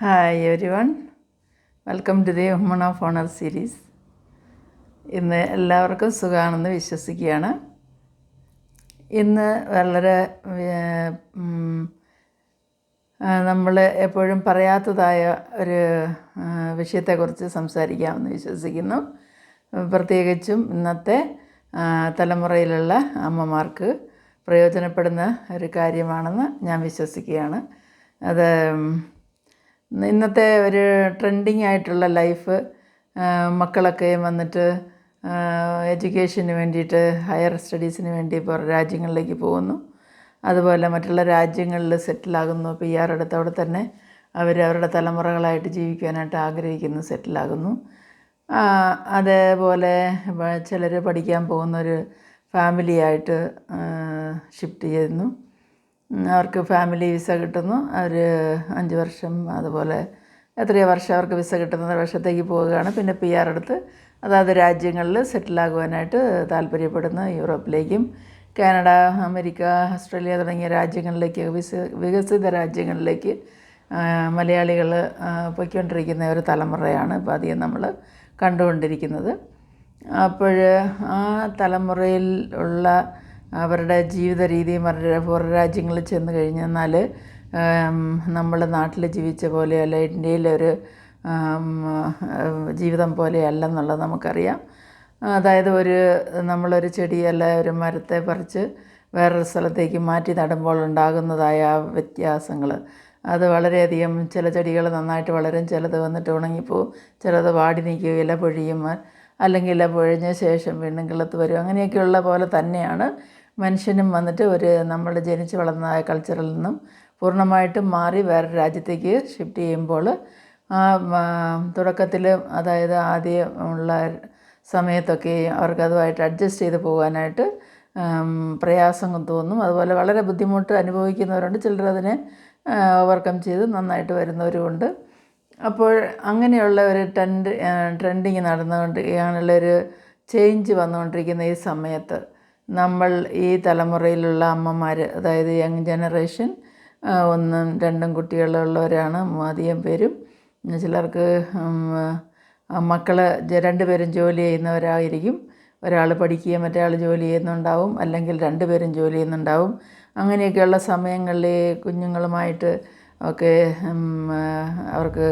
Hi everyone, welcome to the woman of honour series. ഇന്ന് എല്ലാവർക്കും സുഖമാണെന്ന് വിശ്വസിക്കുകയാണ്. ഇന്ന് വളരെ നമ്മൾ എപ്പോഴും പറയാത്തതായ ഒരു വിഷയത്തെക്കുറിച്ച് സംസാരിക്കാമെന്ന് വിശ്വസിക്കുന്നു. പ്രത്യേകിച്ചും ഇന്നത്തെ തലമുറയിലുള്ള അമ്മമാർക്ക് പ്രയോജനപ്പെടുന്ന ഒരു കാര്യമാണെന്ന് ഞാൻ വിശ്വസിക്കുകയാണ്. അത് ഇന്നത്തെ ഒരു ട്രെൻഡിങ് ആയിട്ടുള്ള ലൈഫ്, മക്കളൊക്കെ വന്നിട്ട് എഡ്യൂക്കേഷന് വേണ്ടിയിട്ട് ഹയർ സ്റ്റഡീസിന് വേണ്ടി പുറം രാജ്യങ്ങളിലേക്ക് പോകുന്നു. അതുപോലെ മറ്റുള്ള രാജ്യങ്ങളിൽ സെറ്റിലാകുന്നു. PR എടുത്തവിടെ തന്നെ അവരുടെ തലമുറകളായിട്ട് ജീവിക്കാനായിട്ട് ആഗ്രഹിക്കുന്നു, സെറ്റിലാകുന്നു. അതേപോലെ ചിലർ പഠിക്കാൻ പോകുന്നൊരു ഫാമിലിയായിട്ട് ഷിഫ്റ്റ് ചെയ്യുന്നു. അവർക്ക് ഫാമിലി വിസ കിട്ടുന്നു. അവർ 5 വർഷം അതുപോലെ എത്രയോ വർഷം അവർക്ക് വിസ കിട്ടുന്ന വർഷത്തേക്ക് പോവുകയാണ്. പിന്നെ PR എടുത്ത് അതാത് രാജ്യങ്ങളിൽ സെറ്റിലാകുവാനായിട്ട് താല്പര്യപ്പെടുന്നു. യൂറോപ്പിലേക്കും കാനഡ, അമേരിക്ക, ഓസ്ട്രേലിയ തുടങ്ങിയ രാജ്യങ്ങളിലേക്ക്, വികസിത രാജ്യങ്ങളിലേക്ക് മലയാളികൾ പോയിക്കൊണ്ടിരിക്കുന്ന ഒരു തലമുറയാണ് ഇപ്പോൾ അധികം നമ്മൾ കണ്ടുകൊണ്ടിരിക്കുന്നത്. അപ്പോൾ ആ തലമുറയിൽ ഉള്ള അവരുടെ ജീവിത രീതി പുറം രാജ്യങ്ങളിൽ ചെന്ന് കഴിഞ്ഞെന്നാൽ നമ്മൾ നാട്ടിൽ ജീവിച്ച പോലെയല്ല, ഇന്ത്യയിലൊരു ജീവിതം പോലെയല്ലെന്നുള്ളത് നമുക്കറിയാം. അതായത് നമ്മളൊരു ചെടിയല്ല ഒരു മരത്തെ പറിച്ച് വേറൊരു സ്ഥലത്തേക്ക് മാറ്റി നടുമ്പോൾ ഉണ്ടാകുന്നതായ വ്യത്യാസങ്ങൾ അത് വളരെയധികം. ചില ചെടികൾ നന്നായിട്ട് വളരും, ചിലത് വന്നിട്ട് ഉണങ്ങിപ്പോവും, ചിലത് വാടി നിൽക്കും, ഇല പൊഴിയും, അല്ലെങ്കിൽ ഇല പൊഴിഞ്ഞ ശേഷം വീണ്ടും കിളുത്ത് വരും. അങ്ങനെയൊക്കെയുള്ള പോലെ തന്നെയാണ് മനുഷ്യനും വന്നിട്ട് നമ്മൾ ജനിച്ച് വളർന്ന കൾച്ചറിൽ നിന്നും പൂർണ്ണമായിട്ടും മാറി വേറെ രാജ്യത്തേക്ക് ഷിഫ്റ്റ് ചെയ്യുമ്പോൾ തുടക്കത്തിൽ, അതായത് ആദ്യം ഉള്ള സമയത്തൊക്കെ അവർക്കതുമായിട്ട് അഡ്ജസ്റ്റ് ചെയ്ത് പോകാനായിട്ട് പ്രയാസം തോന്നും. അതുപോലെ വളരെ ബുദ്ധിമുട്ട് അനുഭവിക്കുന്നവരുണ്ട്, ചിലരതിനെ ഓവർകം ചെയ്ത് നന്നായിട്ട് വരുന്നവരുമുണ്ട്. അപ്പോൾ അങ്ങനെയുള്ള ഒരു ട്രെൻഡിങ് നടന്നുകൊണ്ടിരിക്കുകയാണുള്ളൊരു ചേഞ്ച് വന്നുകൊണ്ടിരിക്കുന്ന ഈ സമയത്ത് നമ്മൾ ഈ തലമുറയിലുള്ള അമ്മമാർ, അതായത് യങ് ജനറേഷൻ, 1ഉം 2ഉം കുട്ടികളുള്ളവരാണ് അധികം പേരും. ചിലർക്ക് മക്കൾ 2 പേരും ജോലി ചെയ്യുന്നവരായിരിക്കും. ഒരാൾ പഠിക്കുകയും മറ്റേ ജോലി ചെയ്യുന്നുണ്ടാവും, അല്ലെങ്കിൽ 2 പേരും ജോലി ചെയ്യുന്നുണ്ടാവും. അങ്ങനെയൊക്കെയുള്ള സമയങ്ങളിൽ കുഞ്ഞുങ്ങളുമായിട്ട് ഒക്കെ അവർക്ക്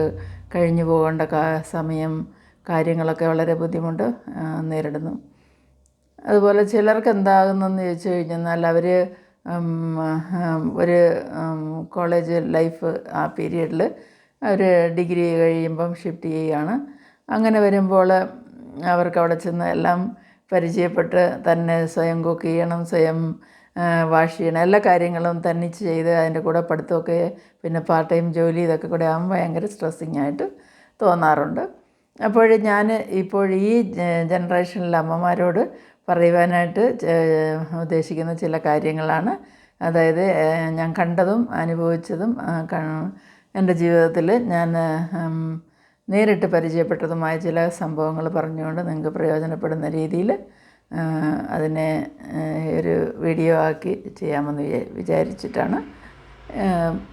കഴിഞ്ഞു പോകേണ്ട സമയം, കാര്യങ്ങളൊക്കെ വളരെ ബുദ്ധിമുട്ട് നേരിടുന്നു. അതുപോലെ ചിലർക്ക് എന്താകുന്നെന്ന് ചോദിച്ചു കഴിഞ്ഞാൽ അവർ ഒരു കോളേജ് ലൈഫ്, ആ പീരീഡിൽ അവർ ഡിഗ്രി കഴിയുമ്പം ഷിഫ്റ്റ് ചെയ്യുകയാണ്. അങ്ങനെ വരുമ്പോൾ അവർക്ക് അവിടെ ചെന്ന് എല്ലാം പരിചയപ്പെട്ട് തന്നെ സ്വയം കുക്ക് ചെയ്യണം, സ്വയം വാഷ് ചെയ്യണം, എല്ലാ കാര്യങ്ങളും തന്നിച്ച് ചെയ്ത് അതിൻ്റെ കൂടെ പഠിത്തമൊക്കെ, പിന്നെ പാർട്ട് ടൈം ജോലി, ഇതൊക്കെ കൂടെ ആകുമ്പോൾ ഭയങ്കര സ്ട്രെസ്സിങ് ആയിട്ട് തോന്നാറുണ്ട്. അപ്പോൾ ഞാൻ ഇപ്പോൾ ഈ ജനറേഷനിലെ അമ്മമാരോട് പറയുവാനായിട്ട് ഉദ്ദേശിക്കുന്ന ചില കാര്യങ്ങളാണ്. അതായത് ഞാൻ കണ്ടതും അനുഭവിച്ചതും എൻ്റെ ജീവിതത്തിൽ ഞാൻ നേരിട്ട് പരിചയപ്പെട്ടതുമായ ചില സംഭവങ്ങൾ പറഞ്ഞുകൊണ്ട് നിങ്ങൾക്ക് പ്രയോജനപ്പെടുന്ന രീതിയിൽ അതിനെ ഒരു വീഡിയോ ആക്കി ചെയ്യാമെന്ന് വിചാരിച്ചിട്ടാണ്.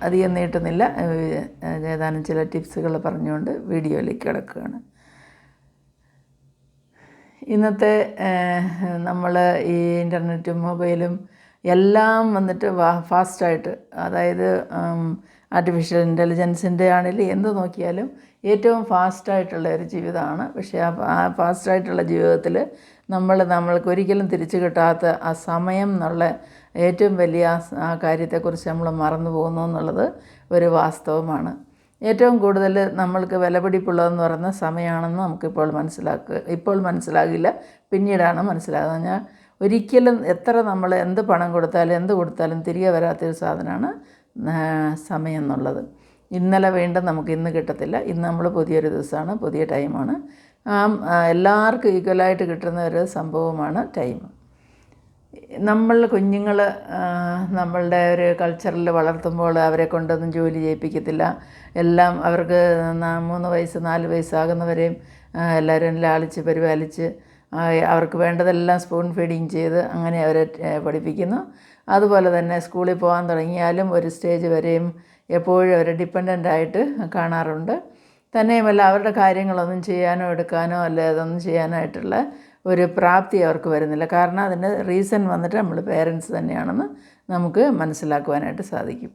അധികം നീട്ടുന്നില്ല, ഏതാനും ചില ടിപ്സുകൾ പറഞ്ഞുകൊണ്ട് വീഡിയോയിലേക്ക് കിടക്കുകയാണ്. ഇന്നത്തെ നമ്മൾ ഈ ഇൻ്റർനെറ്റും മൊബൈലും എല്ലാം വന്നിട്ട് ഫാസ്റ്റായിട്ട്, അതായത് ആർട്ടിഫിഷ്യൽ ഇൻ്റലിജൻസിൻ്റെ ആണെങ്കിലും എന്ത് നോക്കിയാലും ഏറ്റവും ഫാസ്റ്റായിട്ടുള്ള ഒരു ജീവിതമാണ്. പക്ഷേ ആ ഫാസ്റ്റായിട്ടുള്ള ജീവിതത്തിൽ നമ്മൾക്ക് ഒരിക്കലും തിരിച്ചു കിട്ടാത്ത ആ സമയം എന്നുള്ള ഏറ്റവും വലിയ ആ കാര്യത്തെക്കുറിച്ച് നമ്മൾ മറന്നു പോകുന്നു എന്നുള്ളത് ഒരു വാസ്തവമാണ്. ഏറ്റവും കൂടുതൽ നമ്മൾക്ക് വിലപിടിപ്പുള്ളതെന്ന് പറയുന്ന സമയമാണെന്ന് നമുക്കിപ്പോൾ ഇപ്പോൾ മനസ്സിലാകില്ല, പിന്നീടാണ് മനസ്സിലാകുന്നത്. ഞാൻ ഒരിക്കലും നമ്മൾ എന്ത് പണം കൊടുത്താലും എന്ത് കൊടുത്താലും തിരികെ വരാത്തൊരു സാധനമാണ് സമയം എന്നുള്ളത്. ഇന്നലെ വീണ്ടും നമുക്ക് ഇന്ന് കിട്ടത്തില്ല. ഇന്ന് നമ്മൾ പുതിയൊരു ദിവസമാണ്, പുതിയ ടൈമാണ്. എല്ലാവർക്കും ഈക്വലായിട്ട് കിട്ടുന്ന ഒരു സംഭവമാണ് ടൈം. കുഞ്ഞുങ്ങൾ നമ്മളുടെ ഒരു കൾച്ചറിൽ വളർത്തുമ്പോൾ അവരെ കൊണ്ടൊന്നും ജോലി ചെയ്യിപ്പിക്കത്തില്ല. എല്ലാം അവർക്ക് 3 വയസ്സ് 4 വയസ്സാകുന്നവരെയും എല്ലാവരും ലാളിച്ച് പരിപാലിച്ച് അവർക്ക് വേണ്ടതെല്ലാം സ്പൂൺ ഫീഡിങ് ചെയ്ത് അങ്ങനെ അവരെ പഠിപ്പിക്കുന്നു. അതുപോലെ തന്നെ സ്കൂളിൽ പോകാൻ തുടങ്ങിയാലും ഒരു സ്റ്റേജ് വരെയും എപ്പോഴും അവരെ ഡിപ്പെൻഡൻ്റായിട്ട് കാണാറുണ്ട്. തന്നെയുമല്ല അവരുടെ കാര്യങ്ങളൊന്നും ചെയ്യാനോ എടുക്കാനോ അല്ലെ അതൊന്നും ചെയ്യാനായിട്ടുള്ള ഒരു പ്രാപ്തി അവർക്ക് വരുന്നില്ല. കാരണം അതിൻ്റെ റീസൺ വന്നിട്ട് നമ്മൾ പേരൻസ് തന്നെയാണെന്ന് നമുക്ക് മനസ്സിലാക്കുവാനായിട്ട് സാധിക്കും.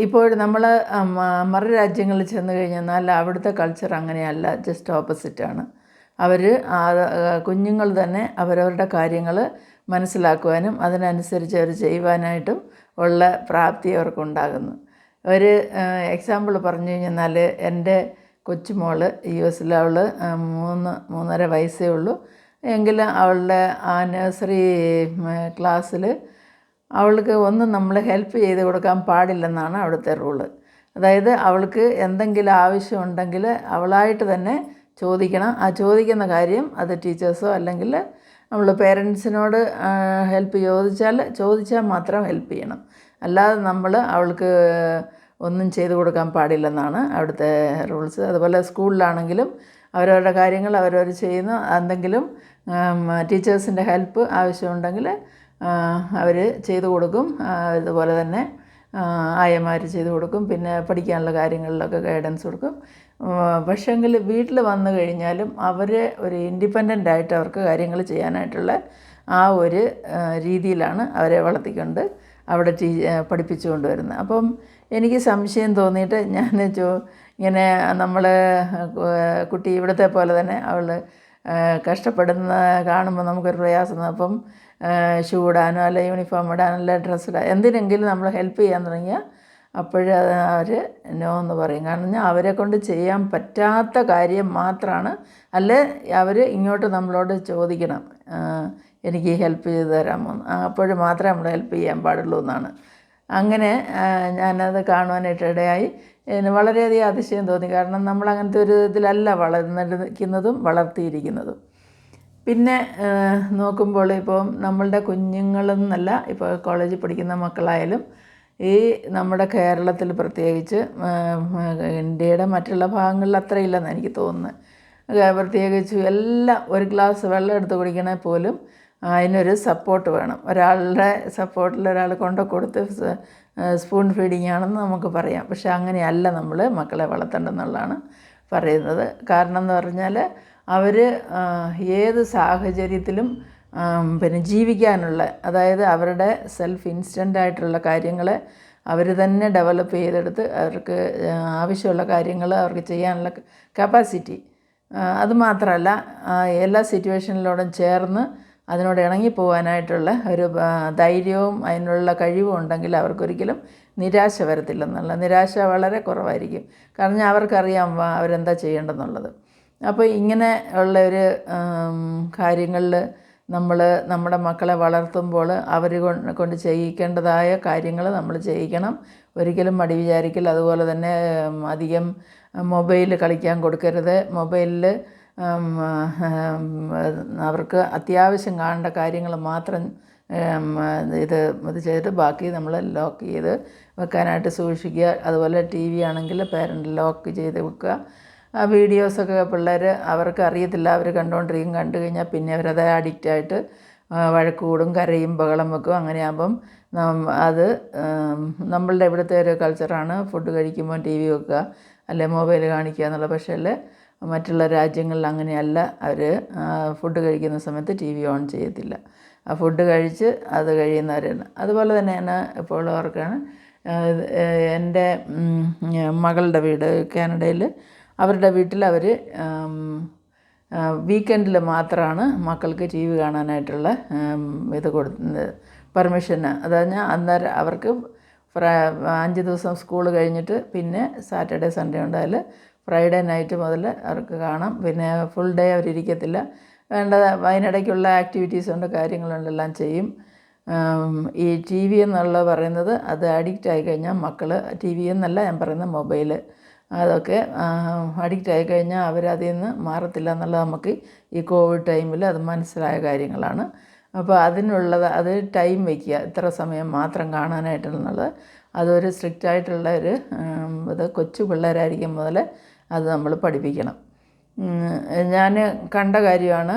ഇപ്പോൾ നമ്മൾ മറു രാജ്യങ്ങളിൽ ചെന്ന് കഴിഞ്ഞാൽ അവിടുത്തെ കൾച്ചർ അങ്ങനെയല്ല, ജസ്റ്റ് ഓപ്പോസിറ്റാണ്. അവർ കുഞ്ഞുങ്ങൾ തന്നെ അവരവരുടെ കാര്യങ്ങൾ മനസ്സിലാക്കുവാനും അതിനനുസരിച്ച് അവർ ചെയ്യുവാനായിട്ടും ഉള്ള പ്രാപ്തി അവർക്കുണ്ടാകുന്നു. ഒരു എക്സാമ്പിൾ പറഞ്ഞു കഴിഞ്ഞാൽ എൻ്റെ കൊച്ചുമോൾ US അവൾ 3.5 വയസ്സേ ഉള്ളൂ. എങ്കിലും അവളുടെ ആ നഴ്സറി ക്ലാസ്സിൽ അവൾക്ക് ഒന്നും നമ്മൾ ഹെൽപ്പ് ചെയ്ത് കൊടുക്കാൻ പാടില്ലെന്നാണ് അവിടുത്തെ റൂള്. അതായത് അവൾക്ക് എന്തെങ്കിലും ആവശ്യമുണ്ടെങ്കിൽ അവളായിട്ട് തന്നെ ചോദിക്കണം. ആ ചോദിക്കുന്ന കാര്യം അത് ടീച്ചേഴ്സോ അല്ലെങ്കിൽ നമ്മൾ പേരൻസിനോട് ഹെൽപ്പ് ചോദിച്ചാൽ മാത്രം ഹെൽപ്പ് ചെയ്യണം. അല്ലാതെ നമ്മൾ അവൾക്ക് ഒന്നും ചെയ്തു കൊടുക്കാൻ പാടില്ലെന്നാണ് അവിടുത്തെ റൂൾസ്. അതുപോലെ സ്കൂളിലാണെങ്കിലും അവരവരുടെ കാര്യങ്ങൾ അവരവർ ചെയ്യുന്നു. എന്തെങ്കിലും ടീച്ചേഴ്സിൻ്റെ ഹെൽപ്പ് ആവശ്യമുണ്ടെങ്കിൽ അവർ ചെയ്തു കൊടുക്കും. അതുപോലെ തന്നെ ആയമാർ ചെയ്തു കൊടുക്കും. പിന്നെ പഠിക്കാനുള്ള കാര്യങ്ങളിലൊക്കെ ഗൈഡൻസ് കൊടുക്കും. പക്ഷേങ്കിൽ വീട്ടിൽ വന്നു കഴിഞ്ഞാലും അവർ ഒരു ഇൻഡിപെൻഡൻ്റായിട്ട് അവർക്ക് കാര്യങ്ങൾ ചെയ്യാനായിട്ടുള്ള ആ ഒരു രീതിയിലാണ് അവരെ വളർത്തിക്കൊണ്ട് അവിടെ പഠിപ്പിച്ചു കൊണ്ടുവരുന്നത്. അപ്പം എനിക്ക് സംശയം തോന്നിയിട്ട് ഞാൻ ഇങ്ങനെ നമ്മൾ കുട്ടി ഇവിടുത്തെ പോലെ തന്നെ അവൾ കഷ്ടപ്പെടുന്ന കാണുമ്പോൾ നമുക്കൊരു പ്രയാസം. അപ്പം ഷൂ ഇടാനോ അല്ല യൂണിഫോം ഇടാനോ അല്ല ഡ്രസ്സ് ഇടാൻ എന്തിനെങ്കിലും നമ്മൾ ഹെൽപ്പ് ചെയ്യാൻ തുടങ്ങിയാൽ അപ്പോഴത് അവർ നോ എന്ന് പറയും. കാരണം അവരെ കൊണ്ട് ചെയ്യാൻ പറ്റാത്ത കാര്യം മാത്രമാണ്. അല്ലെ അവർ ഇങ്ങോട്ട് നമ്മളോട് ചോദിക്കണം, എനിക്ക് ഹെൽപ്പ് ചെയ്ത് തരാമോ, അപ്പോഴും മാത്രമേ നമ്മൾ ഹെൽപ്പ് ചെയ്യാൻ പാടുള്ളൂ എന്നാണ്. അങ്ങനെ ഞാനത് കാണുവാനായിട്ട് ഇടയായി. വളരെയധികം അതിശയം തോന്നി. കാരണം നമ്മൾ അങ്ങനത്തെ ഒരു ഇതിലല്ല വളർന്നിരിക്കുന്നതും വളർത്തിയിരിക്കുന്നതും. പിന്നെ നോക്കുമ്പോൾ ഇപ്പോൾ നമ്മളുടെ കുഞ്ഞുങ്ങളെന്നല്ല, ഇപ്പോൾ കോളേജിൽ പഠിക്കുന്ന മക്കളായാലും ഈ നമ്മുടെ കേരളത്തിൽ പ്രത്യേകിച്ച്, ഇന്ത്യയുടെ മറ്റുള്ള ഭാഗങ്ങളിൽ അത്രയില്ലെന്ന് എനിക്ക് തോന്നുന്നത്. പ്രത്യേകിച്ച് എല്ലാം ഒരു ഗ്ലാസ് വെള്ളം എടുത്ത് കുടിക്കണേ പോലും അതിനൊരു സപ്പോർട്ട് വേണം. ഒരാളുടെ സപ്പോർട്ടിൽ ഒരാൾ കൊടുത്ത് സ്പൂൺ ഫീഡിങ് ആണെന്ന് നമുക്ക് പറയാം. പക്ഷെ അങ്ങനെയല്ല നമ്മൾ മക്കളെ വളർത്തേണ്ടതെന്നുള്ളതാണ് പറയുന്നത്. കാരണം എന്ന് പറഞ്ഞാൽ അവർ ഏത് സാഹചര്യത്തിലും പിന്നെ ജീവിക്കാനുള്ള, അതായത് അവരുടെ സെൽഫ് ഇൻസ്റ്റൻ്റായിട്ടുള്ള കാര്യങ്ങളെ അവർ തന്നെ ഡെവലപ്പ് ചെയ്തെടുത്ത് അവർക്ക് ആവശ്യമുള്ള കാര്യങ്ങൾ അവർക്ക് ചെയ്യാനുള്ള കപ്പാസിറ്റി, അതുമാത്രമല്ല എല്ലാ സിറ്റുവേഷനിലോടും ചേർന്ന് അതിനോട് ഇണങ്ങിപ്പോകാനായിട്ടുള്ള ഒരു ധൈര്യവും അതിനുള്ള കഴിവും ഉണ്ടെങ്കിൽ അവർക്കൊരിക്കലും നിരാശ വരത്തില്ലെന്നുള്ള. നിരാശ വളരെ കുറവായിരിക്കും. കാരണം അവർക്കറിയാം അവരെന്താ ചെയ്യേണ്ടതെന്നുള്ളത്. അപ്പോൾ ഇങ്ങനെ ഉള്ള ഒരു കാര്യങ്ങളിൽ നമ്മൾ നമ്മുടെ മക്കളെ വളർത്തുമ്പോൾ അവർ കൊണ്ട് ചെയ്യിക്കേണ്ടതായ കാര്യങ്ങൾ നമ്മൾ ചെയ്യിക്കണം. ഒരിക്കലും മടി വിചാരിക്കൽ. അതുപോലെ തന്നെ അധികം മൊബൈൽ കളിക്കാൻ കൊടുക്കരുത്. മൊബൈലിൽ അവർക്ക് അത്യാവശ്യം കാണേണ്ട കാര്യങ്ങൾ മാത്രം ഇത് ചെയ്തിട്ട് ബാക്കി നമ്മൾ ലോക്ക് ചെയ്ത് വെക്കാനായിട്ട് സൂക്ഷിക്കുക. അതുപോലെ TV ആണെങ്കിൽ പേരൻ്റ് ലോക്ക് ചെയ്ത് വെക്കുക. ആ വീഡിയോസൊക്കെ പിള്ളേർ അവർക്ക് അറിയത്തില്ല, അവർ കണ്ടു കഴിഞ്ഞാൽ പിന്നെ അവരത് അഡിക്റ്റായിട്ട് വഴക്ക് കൂടും, കരയും, ബഹളം വെക്കും. അങ്ങനെയാകുമ്പം അത് നമ്മളുടെ ഇവിടുത്തെ ഒരു കൾച്ചറാണ് ഫുഡ് കഴിക്കുമ്പോൾ TV വെക്കുക അല്ലെ മൊബൈൽ കാണിക്കുക എന്നുള്ളത്. പക്ഷേ മറ്റുള്ള രാജ്യങ്ങളിൽ അങ്ങനെയല്ല. അവർ ഫുഡ് കഴിക്കുന്ന സമയത്ത് TV ഓൺ ചെയ്യത്തില്ല. ആ ഫുഡ് കഴിച്ച് അത് കഴിയുന്നവരാണ്. അതുപോലെ തന്നെ ഞാൻ ഇപ്പോൾ ഓർക്കാണ്, എൻ്റെ മകളുടെ വീട് കാനഡയിൽ. അവരുടെ വീട്ടിൽ അവർ വീക്കെൻഡിൽ മാത്രമാണ് മക്കൾക്ക് TV കാണാനായിട്ടുള്ള ഇത് കൊടുക്കുന്നത്, പെർമിഷൻ. അതായത് അന്നേരം അവർക്ക് 5 ദിവസം സ്കൂൾ കഴിഞ്ഞിട്ട് പിന്നെ സാറ്റർഡേ സൺഡേ ഉണ്ടായാൽ ഫ്രൈഡേ നൈറ്റ് മുതൽ അവർക്ക് കാണാം. പിന്നെ ഫുൾ ഡേ അവരിരിക്കത്തില്ല. വേണ്ട അതിനിടയ്ക്കുള്ള ആക്ടിവിറ്റീസ് ഉണ്ട്, കാര്യങ്ങളുണ്ട്, എല്ലാം ചെയ്യും. ഈ TV എന്നുള്ളത് പറയുന്നത് അത് അഡിക്റ്റ് ആയിക്കഴിഞ്ഞാൽ മക്കൾ, TV എന്നല്ല ഞാൻ പറയുന്നത്, മൊബൈൽ, അതൊക്കെ അഡിക്റ്റ് ആയിക്കഴിഞ്ഞാൽ അവരതിൽ നിന്ന് മാറത്തില്ല എന്നുള്ളത് നമുക്ക് ഈ കോവിഡ് ടൈമിൽ അത് മനസ്സിലായ കാര്യങ്ങളാണ്. അപ്പോൾ അത് ടൈം വയ്ക്കുക, ഇത്ര സമയം മാത്രം കാണാനായിട്ടുള്ളത്. അതൊരു സ്ട്രിക്റ്റായിട്ടുള്ള ഒരു ഇത് കൊച്ചു പിള്ളേരായിരിക്കും മുതൽ അത് നമ്മൾ പഠിപ്പിക്കണം. ഞാൻ കണ്ട കാര്യമാണ്.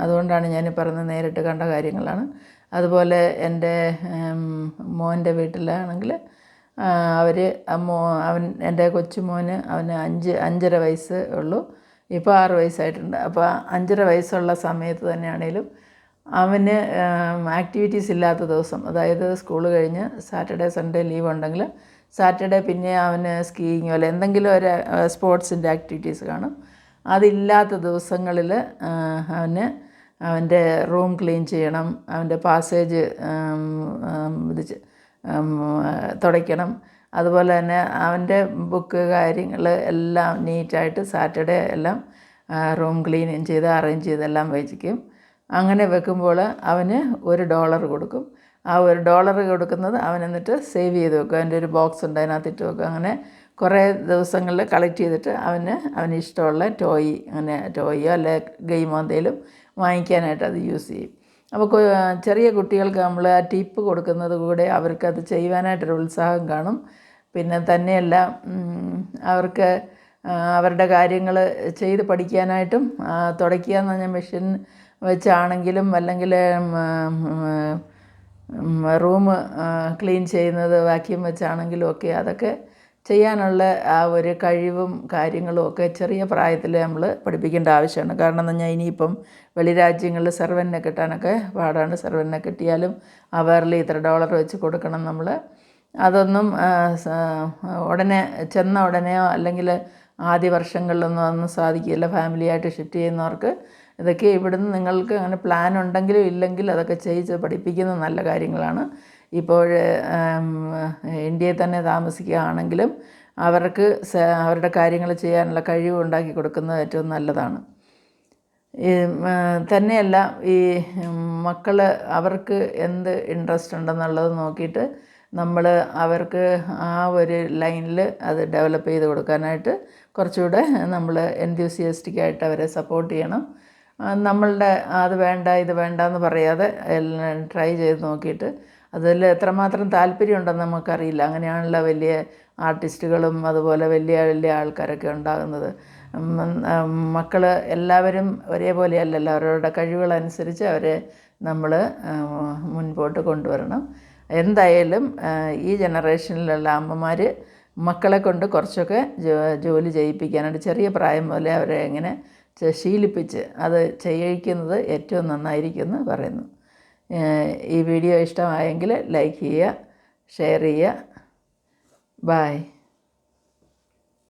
അതുകൊണ്ടാണ് ഞാൻ പറഞ്ഞത്, നേരിട്ട് കണ്ട കാര്യങ്ങളാണ്. അതുപോലെ എൻ്റെ മോൻ്റെ വീട്ടിലാണെങ്കിൽ അവർ എൻ്റെ കൊച്ചുമോന് അവന് 5.5 വയസ്സ് ഉള്ളൂ. ഇപ്പോൾ 6 വയസ്സായിട്ടുണ്ട്. അപ്പോൾ 5.5 വയസ്സുള്ള സമയത്ത് തന്നെയാണേലും അവന് ആക്ടിവിറ്റീസ് ഇല്ലാത്ത ദിവസം, അതായത് സ്കൂൾ കഴിഞ്ഞ് സാറ്റർഡേ സൺഡേ ലീവ് ഉണ്ടെങ്കിൽ സാറ്റർഡേ പിന്നെ അവന് സ്കീയിങ് പോലെ എന്തെങ്കിലും ഒരു സ്പോർട്സിൻ്റെ ആക്ടിവിറ്റീസ് കാണും. അതില്ലാത്ത ദിവസങ്ങളിൽ അവൻ്റെ റൂം ക്ലീൻ ചെയ്യണം, അവൻ്റെ പാസേജ് ഇത് തുടയ്ക്കണം. അതുപോലെ തന്നെ അവൻ്റെ ബുക്ക് കാര്യങ്ങൾ എല്ലാം നീറ്റായിട്ട് സാറ്റർഡേ എല്ലാം റൂം ക്ലീൻ ചെയ്ത് അറേഞ്ച് ചെയ്തെല്ലാം വയ്ക്കും. അങ്ങനെ വെക്കുമ്പോൾ അവന് $1 കൊടുക്കും. ആ $1 കൊടുക്കുന്നത് അവൻ എന്നിട്ട് സേവ് ചെയ്ത് വെക്കും. അവൻ്റെ ഒരു ബോക്സ് ഉണ്ട്, അതിനകത്തിട്ട് വെക്കും. അങ്ങനെ കുറേ ദിവസങ്ങളിൽ കളക്ട് ചെയ്തിട്ട് അവന് ഇഷ്ടമുള്ള ടോയോ അല്ലെ ഗെയിമോ എന്തെങ്കിലും വാങ്ങിക്കാനായിട്ട് അത് യൂസ് ചെയ്യും. അപ്പോൾ ചെറിയ കുട്ടികൾക്ക് നമ്മൾ ആ ടിപ്പ് കൊടുക്കുന്നത് കൂടെ അവർക്കത് ചെയ്യുവാനായിട്ടൊരു ഉത്സാഹം കാണും. പിന്നെ തന്നെയല്ല, അവർക്ക് അവരുടെ കാര്യങ്ങൾ ചെയ്ത് പഠിക്കാനായിട്ടും തുടയ്ക്കുക എന്ന് പറഞ്ഞാൽ മെഷീൻ വെച്ചാണെങ്കിലും അല്ലെങ്കിൽ റൂം ക്ലീൻ ചെയ്യുന്നത് വാക്യൂം വെച്ചാണെങ്കിലും ഒക്കെ അതൊക്കെ ചെയ്യാനുള്ള ആ ഒരു കഴിവും കാര്യങ്ങളും ഒക്കെ ചെറിയ പ്രായത്തിൽ നമ്മൾ പഠിപ്പിക്കേണ്ട ആവശ്യമാണ്. കാരണം എന്ന് പറഞ്ഞാൽ ഇനിയിപ്പം വെളിരാജ്യങ്ങളിൽ സെർവൻറ്റിനെ കിട്ടാനൊക്കെ പാടാണ്. സെർവൻറ്റിനെ കിട്ടിയാലും അവറിൽ ഇത്ര $1 വെച്ച് കൊടുക്കണം നമ്മൾ. അതൊന്നും ചെന്ന ഉടനെയോ അല്ലെങ്കിൽ ആദ്യ വർഷങ്ങളിലൊന്നും സാധിക്കില്ല. ഫാമിലിയായിട്ട് ഷിഫ്റ്റ് ചെയ്യുന്നവർക്ക് ഇതൊക്കെ ഇവിടുന്ന് നിങ്ങൾക്ക് അങ്ങനെ പ്ലാൻ ഉണ്ടെങ്കിലും ഇല്ലെങ്കിൽ അതൊക്കെ ചെയ്ത് പഠിപ്പിക്കുന്നത് നല്ല കാര്യങ്ങളാണ്. ഇപ്പോൾ ഇന്ത്യയിൽ തന്നെ താമസിക്കുകയാണെങ്കിലും അവർക്ക് അവരുടെ കാര്യങ്ങൾ ചെയ്യാനുള്ള കഴിവ് ഉണ്ടാക്കി കൊടുക്കുന്നത് ഏറ്റവും നല്ലതാണ്. തന്നെയല്ല, ഈ മക്കൾ അവർക്ക് എന്ത് ഇൻട്രസ്റ്റ് ഉണ്ടെന്നുള്ളത് നോക്കിയിട്ട് നമ്മൾ അവർക്ക് ആ ഒരു ലൈനിൽ അത് ഡെവലപ്പ് ചെയ്ത് കൊടുക്കാനായിട്ട് കുറച്ചുകൂടെ നമ്മൾ എൻത്യൂസിയാസ്റ്റിക്കായിട്ട് അവരെ സപ്പോർട്ട് ചെയ്യണം. നമ്മളുടെ അത് വേണ്ട ഇത് വേണ്ട എന്ന് പറയാതെ എല്ലാം ട്രൈ ചെയ്ത് നോക്കിയിട്ട് അതിൽ എത്രമാത്രം താല്പര്യമുണ്ടെന്ന് നമുക്കറിയില്ല. അങ്ങനെയാണല്ലോ വലിയ ആർട്ടിസ്റ്റുകളും അതുപോലെ വലിയ വലിയ ആൾക്കാരൊക്കെ ഉണ്ടാകുന്നത്. മക്കൾ എല്ലാവരും ഒരേപോലെ അല്ലല്ലോ. അവരുടെ കഴിവുകളനുസരിച്ച് അവരെ നമ്മൾ മുൻപോട്ട് കൊണ്ടുവരണം. എന്തായാലും ഈ ജനറേഷനിലുള്ള അമ്മമാർ മക്കളെ കൊണ്ട് കുറച്ചൊക്കെ ജോലി ചെയ്യിപ്പിക്കാനായിട്ട് ചെറിയ പ്രായം മുതലേ അവരെ എങ്ങനെ ശീലിപ്പിച്ച് അത് ചെയ്യിക്കുന്നത് ഏറ്റവും നന്നായിരിക്കുമെന്ന് പറയുന്നു. ഈ വീഡിയോ ഇഷ്ടമായെങ്കിൽ ലൈക്ക് ചെയ്യുക, ഷെയർ ചെയ്യുക. ബായ്.